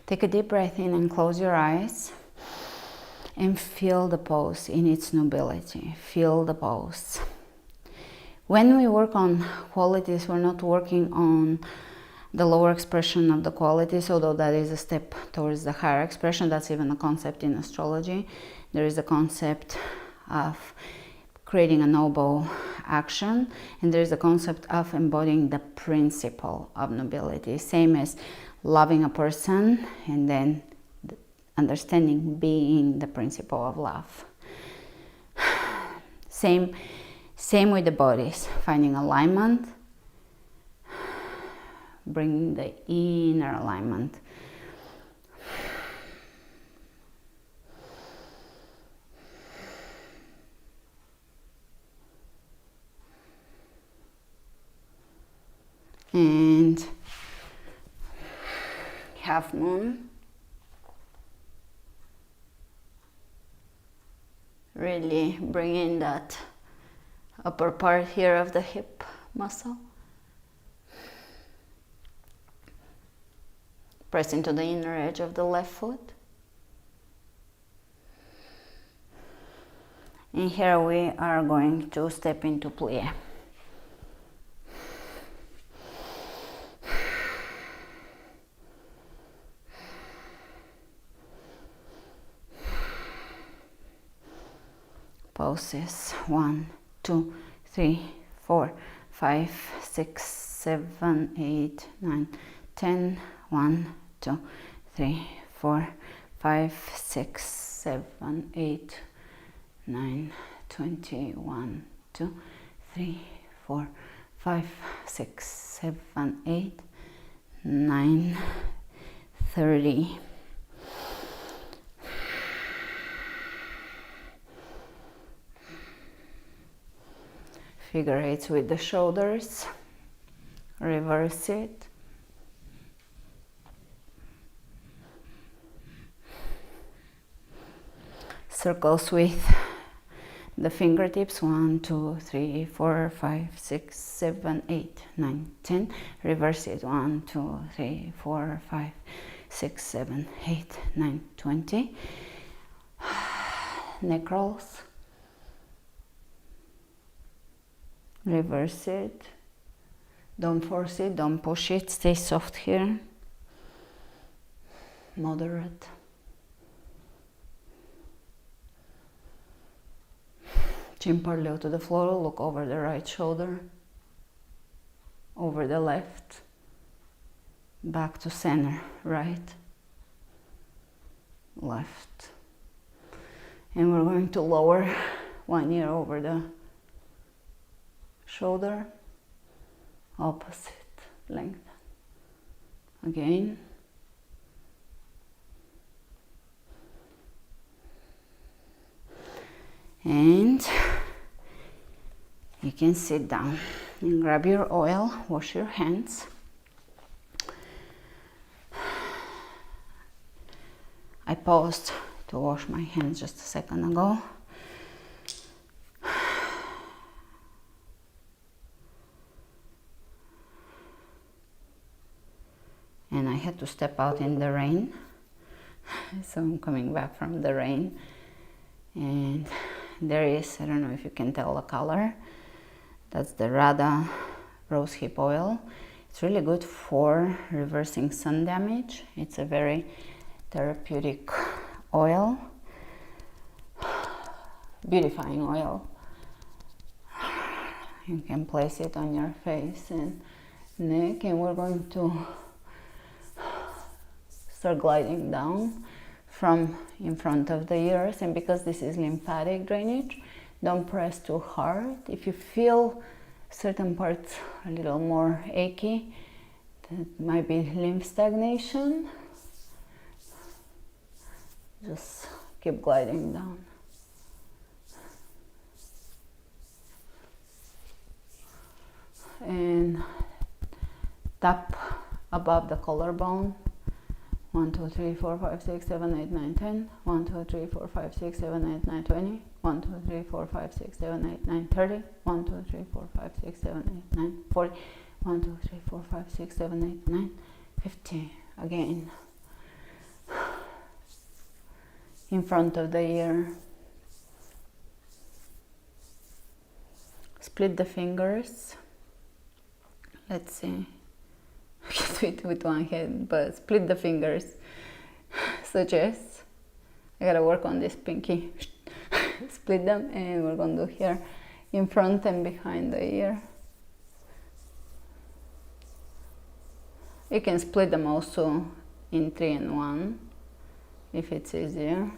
A: Take a deep breath in and close your eyes and feel the pose in its nobility. Feel the pose. When we work on qualities, we're not working on the lower expression of the qualities, although that is a step towards the higher expression. That's even a concept in astrology. There is a concept of creating a noble action, and there is a concept of embodying the principle of nobility. Same as loving a person and then understanding being the principle of love. Same with the bodies, finding alignment, bringing the inner alignment. and half moon. Really bring in that upper part here of the hip muscle. Press into the inner edge of the left foot. And here we are going to step into plie. Poses 1, 2, 3, 4, 5, 6, 7, 8, 9, 10. 1, 2, 3, 4, 5, 6, 7, 8, 9, 20, 1, 2, 3, 4, 5, 6, 7, 8, 9, 30. Figure eights with the shoulders. Reverse it. Circles with the fingertips. 1, 2, 3, 4, 5, 6, 7, 8, 9, 10. Reverse it. 1, 2, 3, 4, 5, 6, 7, 8, 9, 20. Neck rolls. Reverse it. Don't force it, don't push it. Stay soft here. Moderate. Chin parallel to the floor. Look over the right shoulder. Over the left. Back to center. Right. Left. And we're going to lower one ear over the shoulder, opposite length. Again. And you can sit down and grab your oil, wash your hands. I paused to wash my hands just a second ago. And I had to step out in the rain, so I'm coming back from the rain, and there is, I don't know if you can tell the color, that's the Radha rose hip oil. It's really good for reversing sun damage. It's a very therapeutic oil, beautifying oil. You can place it on your face and neck, and we're going to start gliding down from in front of the ears. And because this is lymphatic drainage, don't press too hard. If you feel certain parts a little more achy, that might be lymph stagnation. Just keep gliding down. And tap above the collarbone. 1, 2, 3, 4, 5, 6, 7, 8, 9, 10. 1, 2, 3, 4, 5, 6, 7, 8, 9, 20. 1, 2, 3, 4, 5, 6, 7, 8, 9, 30. 1, 2, 3, 4, 5, 6, 7, 8, 9, 40. 1, 2, 3, 4, 5, 6, 7, 8, 9, 50. Again. In front of the ear. Split the fingers. Let's see. I can do it with one hand, but split the fingers. Such as, I gotta work on this pinky. Split them, and we're gonna do here in front and behind the ear. You can split them also in 3 and 1 if it's easier.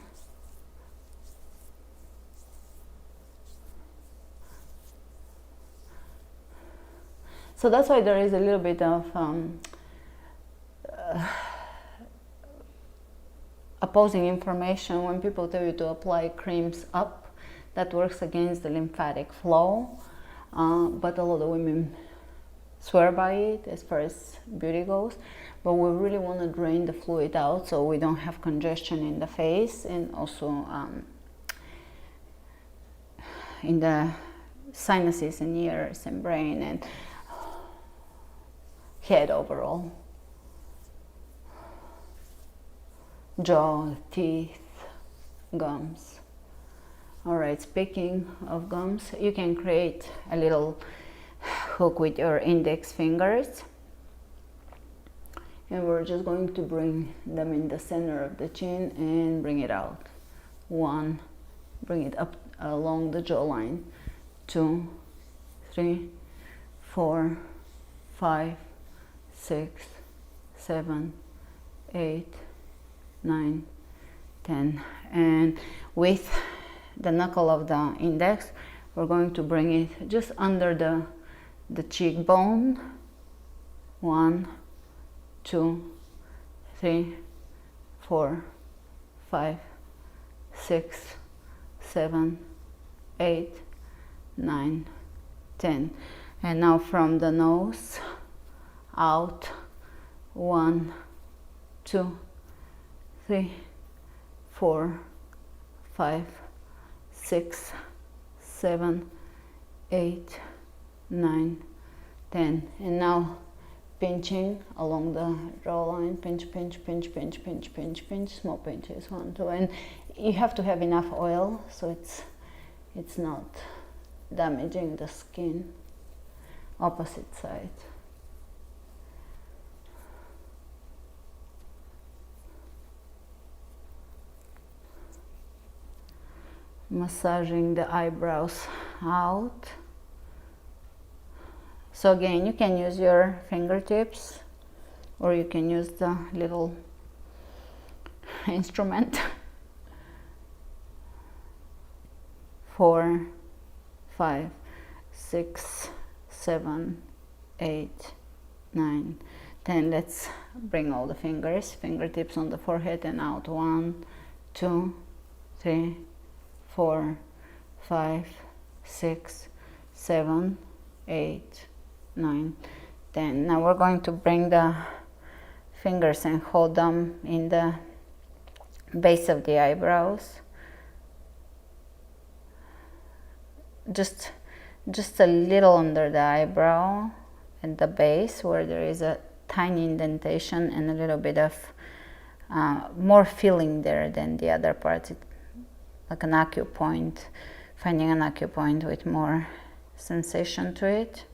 A: So that's why there is a little bit of opposing information when people tell you to apply creams up. That works against the lymphatic flow, but a lot of women swear by it as far as beauty goes, but we really want to drain the fluid out so we don't have congestion in the face, and also in the sinuses and ears and brain and head overall. Jaw, teeth, gums. Alright, speaking of gums, you can create a little hook with your index fingers, and we're just going to bring them in the center of the chin and bring it out. 1, bring it up along the jawline. 2, 3, 4, 5, 6, 7, 8, 9, 10. And with the knuckle of the index, we're going to bring it just under the cheekbone. 1, 2, 3, 4, 5, 6, 7, 8, 9, 10. And now from the nose out. 1, 2, 3, 4, 5, 6, 7, 8, 9, 10. And now pinching along the jawline. Pinch, pinch, pinch, pinch, pinch, pinch, pinch. Small pinches. 1, 2. And you have to have enough oil so it's not damaging the skin. Opposite side. Massaging the eyebrows out. So again, you can use your fingertips or you can use the little instrument. 4, 5, 6, 7, 8, 9, 10. Let's bring all the fingertips on the forehead and out. 1, 2, 3, 4, 5, 6, 7, 8, 9, 10. Now we're going to bring the fingers and hold them in the base of the eyebrows. Just a little under the eyebrow at the base where there is a tiny indentation and a little bit of more feeling there than the other parts. Like an acupoint, finding an acupoint with more sensation to it.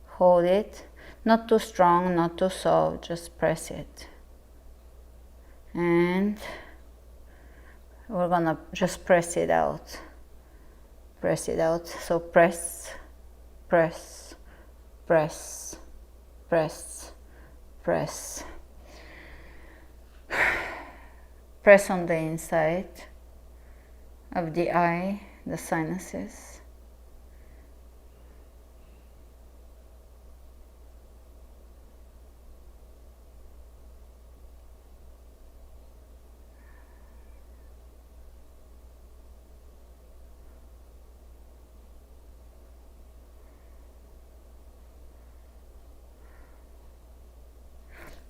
A: Hold it, not too strong, not too soft, just press it. And we're gonna just press it out. Press it out. So press, press, press, press, press. Press on the inside of the eye, the sinuses.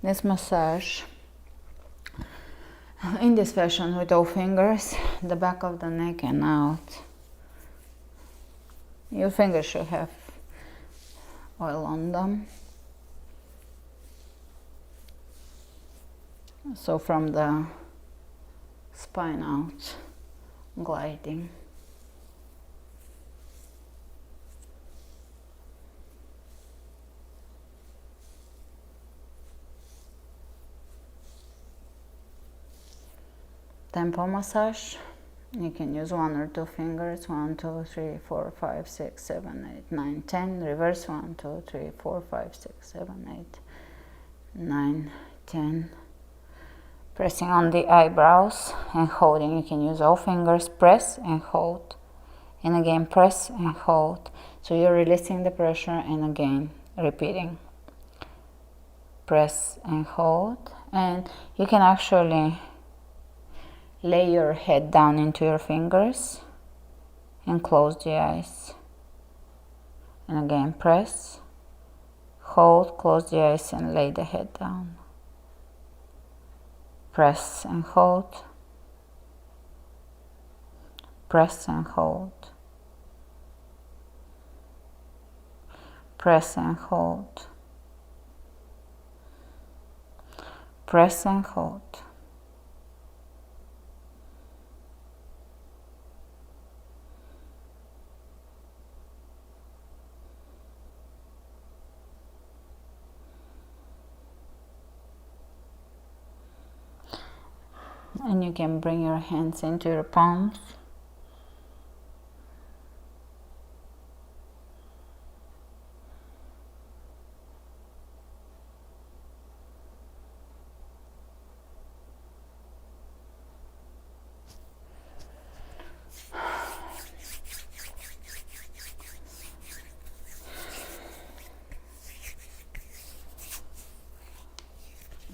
A: Let's massage in this fashion with all fingers, the back of the neck and out. Your fingers should have oil on them. So from the spine out, gliding. Tempo massage. You can use 1 or 2 fingers. 1, 2, 3, 4, 5, 6, 7, 8, 9, 10. Reverse. 1, 2, 3, 4, 5, 6, 7, 8, 9, 10. Pressing on the eyebrows and holding. You can use all fingers. Press and hold. And again press and hold. So you're releasing the pressure and again repeating. Press and hold. And you can actually lay your head down into your fingers and close the eyes. And again, press, hold, close the eyes and lay the head down. Press and hold. Press and hold. Press and hold. Press and hold. And you can bring your hands into your palms.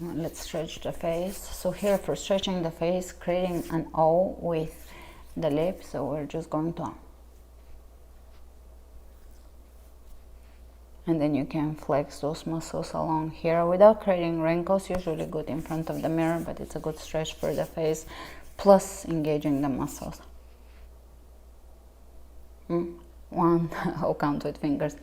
A: Let's stretch the face. So here for stretching the face, creating an O with the lips. So we're just going to, and then you can flex those muscles along here without creating wrinkles. Usually good in front of the mirror, but it's a good stretch for the face, plus engaging the muscles. One, I'll count with fingers.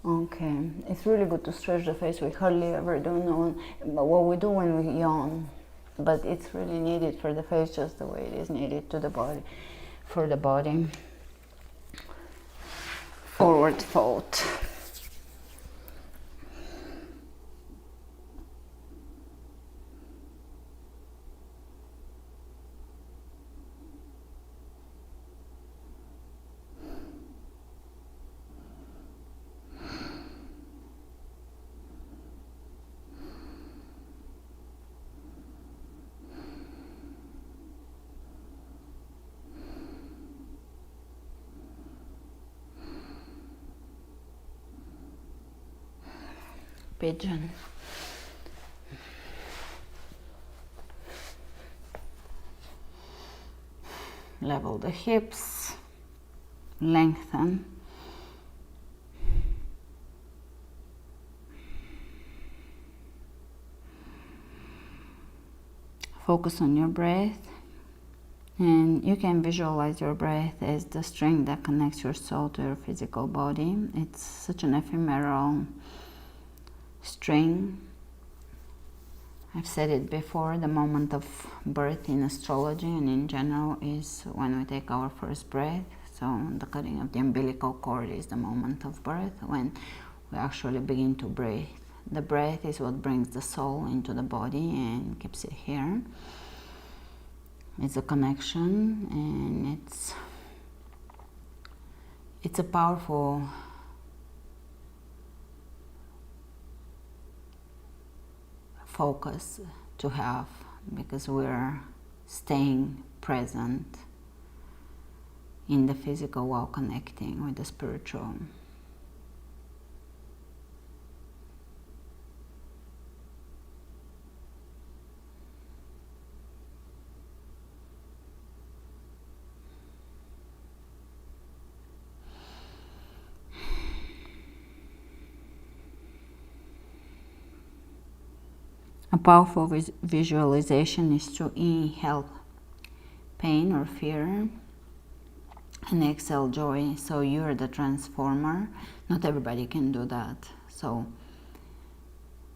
A: Okay, it's really good to stretch the face. We hardly ever do know what we do when we yawn, but it's really needed for the face, just the way it is needed to the body, for the body. Forward fold. Pigeon. Level the hips, lengthen. Focus on your breath, and you can visualize your breath as the string that connects your soul to your physical body. It's such an ephemeral string. I've said it before, the moment of birth in astrology and in general is when we take our first breath. So the cutting of the umbilical cord is the moment of birth, when we actually begin to breathe. The breath is what brings the soul into the body and keeps it here. It's a connection, and it's a powerful focus to have, because we're staying present in the physical while connecting with the spiritual. A powerful visualization is to inhale pain or fear and exhale joy. So you're the transformer. Not everybody can do that. So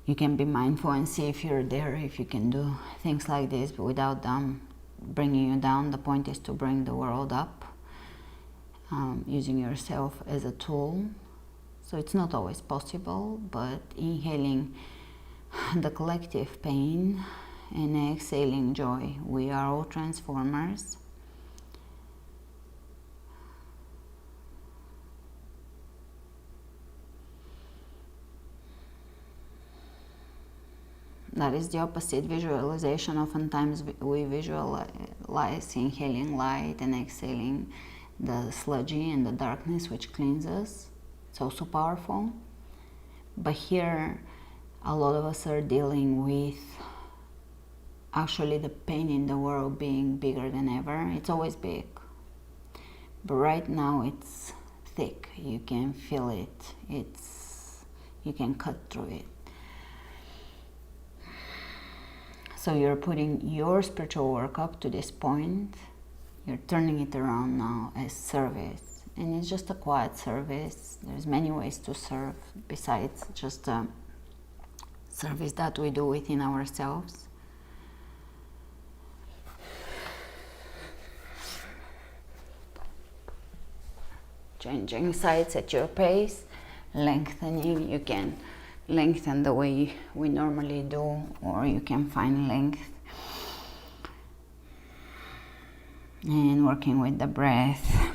A: you can be mindful and see if you're there, if you can do things like this without them bringing you down. The point is to bring the world up, using yourself as a tool. So it's not always possible, but inhaling the collective pain and exhaling joy. We are all transformers. That is the opposite visualization. Oftentimes we visualize inhaling light and exhaling the sludgy and the darkness, which cleanses. It's also powerful. But here, a lot of us are dealing with actually the pain in the world being bigger than ever. It's always big. but right now it's thick. You can feel it. You can cut through it. So you're putting your spiritual work up to this point. You're turning it around now as service. And it's just a quiet service. There's many ways to serve besides just a service that we do within ourselves. Changing sides at your pace, lengthening. You can lengthen the way we normally do, or you can find length. And working with the breath.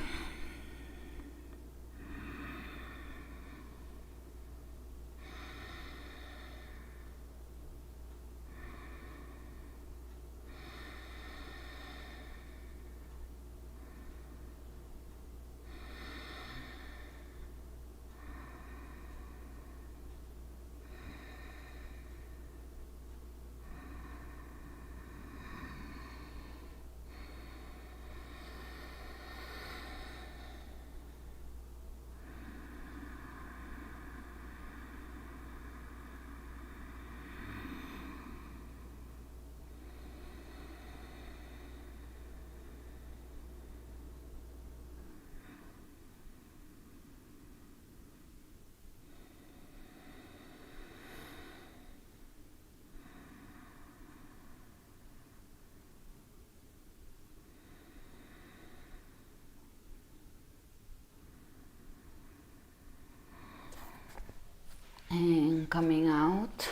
A: And coming out.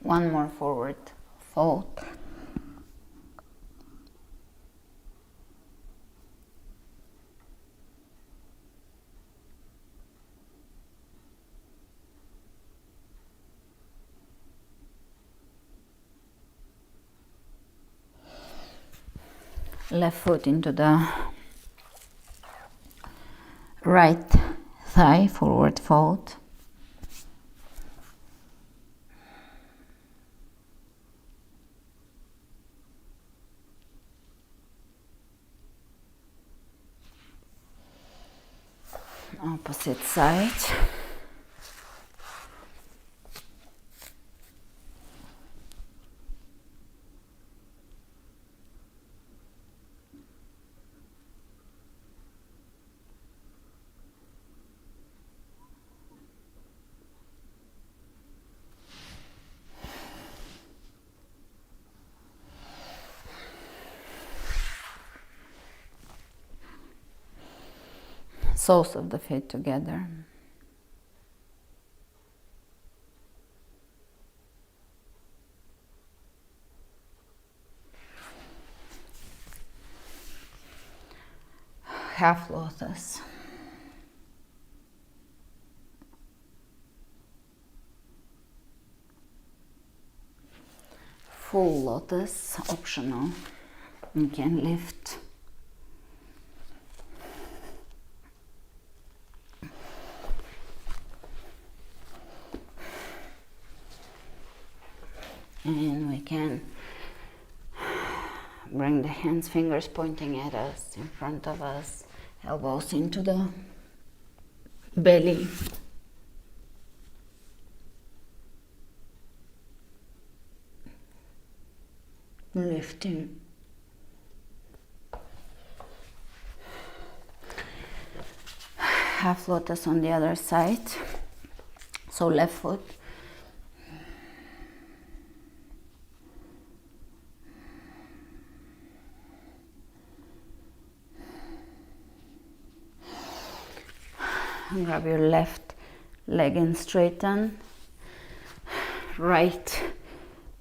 A: One more forward fold. Left foot into the right thigh, forward fold. Opposite side. Soles of the feet together. Half lotus. Full lotus, optional. You can lift. And we can bring the hands, fingers pointing at us, in front of us, elbows into the belly. Lifting. Half lotus on the other side. So left foot. Grab your left leg and straighten. Right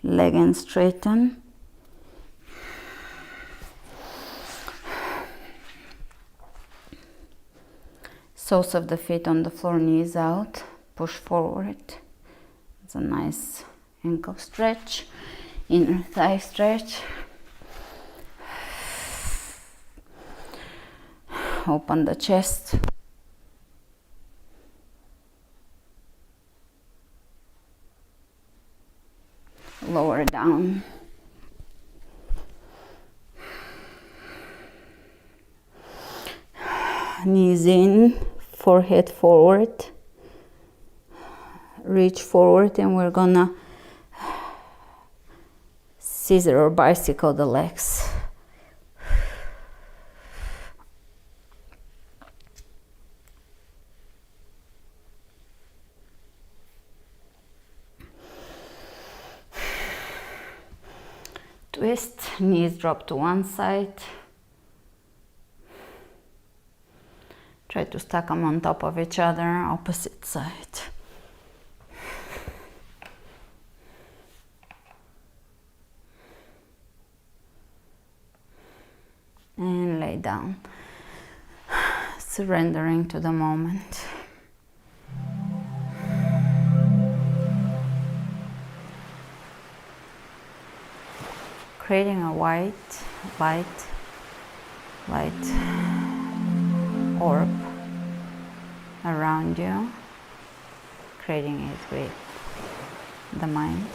A: leg and straighten. Soles of the feet on the floor, knees out. Push forward. It's a nice ankle stretch. Inner thigh stretch. Open the chest. Lower down. knees in, forehead forward, reach forward, and we're gonna scissor or bicycle the legs. Twist, knees drop to one side. Try to stack them on top of each other, opposite side. And lay down, surrendering to the moment. Creating a white, light orb around you, creating it with the mind.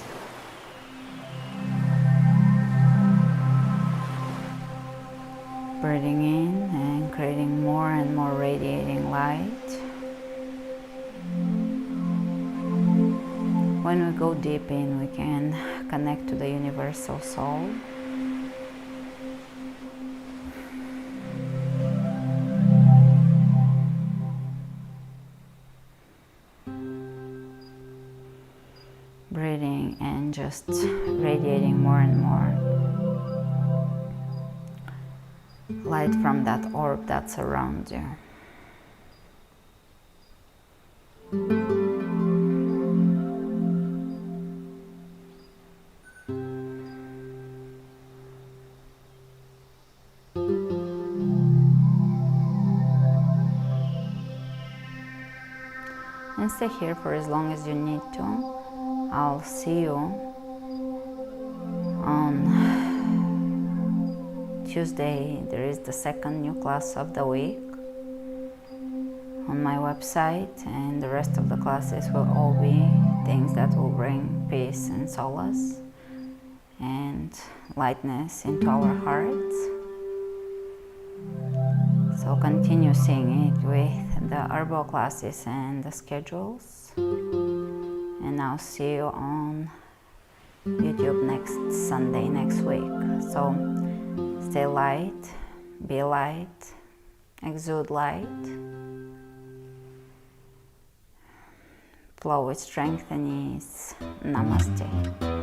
A: Breathing in and creating more and more radiating light. When we go deep in, we can connect to the universal soul. Breathing and just radiating more and more light from that orb that's around you. And stay here for as long as you need to. I'll see you on Tuesday. There is the second new class of the week on my website, and the rest of the classes will all be things that will bring peace and solace and lightness into our hearts. So continue seeing it with the herbal classes and the schedules. And I'll see you on YouTube next Sunday, next week. So stay light, be light, exude light, flow with strength and ease. Namaste.